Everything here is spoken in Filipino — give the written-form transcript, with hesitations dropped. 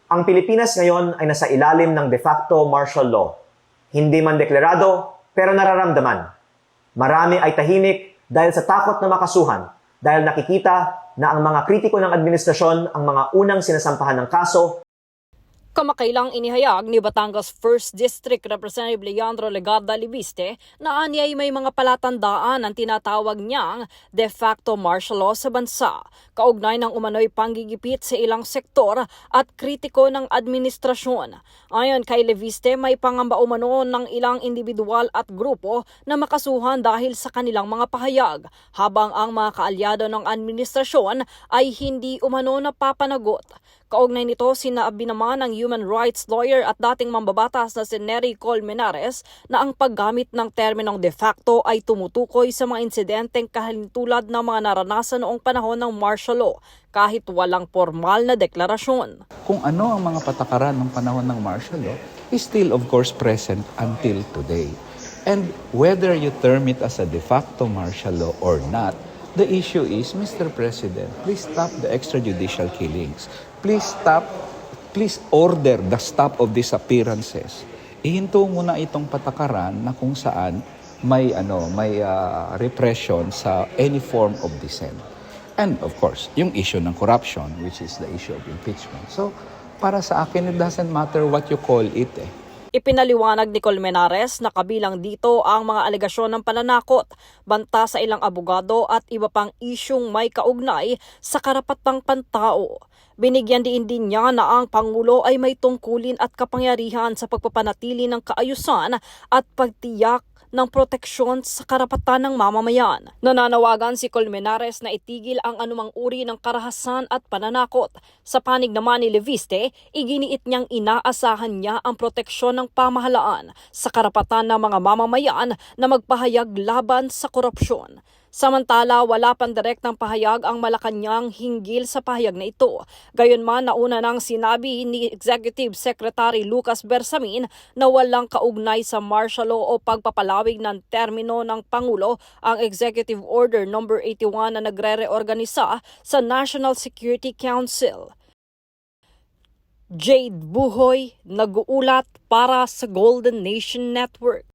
Ang Pilipinas ngayon ay nasa ilalim ng de facto martial law. Hindi man deklarado, pero nararamdaman. Marami ay tahimik dahil sa takot na makasuhan, dahil nakikita na ang mga kritiko ng administrasyon ang mga unang sinasampahan ng kaso. Kamakailang inihayag ni Batangas 1st District Representative Leandro Legarda Libiste na anyay may mga palatandaan ang tinatawag niyang de facto martial law sa bansa, kaugnay ng umano'y panggigipit sa ilang sektor at kritiko ng administrasyon. Ayon kay Libiste, may pangamba umano ng ilang individual at grupo na makasuhan dahil sa kanilang mga pahayag, habang ang mga kaalyado ng administrasyon ay hindi umano napapanagot. Kaugnay nito, sinabi naman ng human rights lawyer at dating mambabatas na si Nery Colmenares na ang paggamit ng terminong de facto ay tumutukoy sa mga insidenteng kahintulad ng mga naranasan noong panahon ng martial law kahit walang formal na deklarasyon. Kung ano ang mga patakaran ng panahon ng martial law is still of course present until today. And whether you term it as a de facto martial law or not, the issue is, Mr. President, please stop the extrajudicial killings. Please order the stop of disappearances. Ihinto muna itong patakaran na kung saan may repression sa any form of dissent. And of course, yung issue ng corruption, which is the issue of impeachment. So, para sa akin, it doesn't matter what you call it. Ipinaliwanag ni Colmenares na kabilang dito ang mga alegasyon ng pananakot, banta sa ilang abogado at iba pang isyung may kaugnay sa karapatang pantao. Binigyan din niya na ang Pangulo ay may tungkulin at kapangyarihan sa pagpapanatili ng kaayusan at pagtiyak ng proteksyon sa karapatan ng mamamayan. Nananawagan si Colmenares na itigil ang anumang uri ng karahasan at pananakot. Sa panig naman ni Libiste, iginiit niyang inaasahan niya ang proteksyon ng pamahalaan sa karapatan ng mga mamamayan na magpahayag laban sa korupsyon. Samantala, wala pang direktang pahayag ang Malacanang hinggil sa pahayag na ito. Gayunman, nauna nang sinabi ni Executive Secretary Lucas Bersamin na walang kaugnay sa martial law o pagpapalawig ng termino ng Pangulo ang Executive Order No. 81 na nagre-reorganisa sa National Security Council. Jade Buhoy, nag-uulat para sa Golden Nation Network.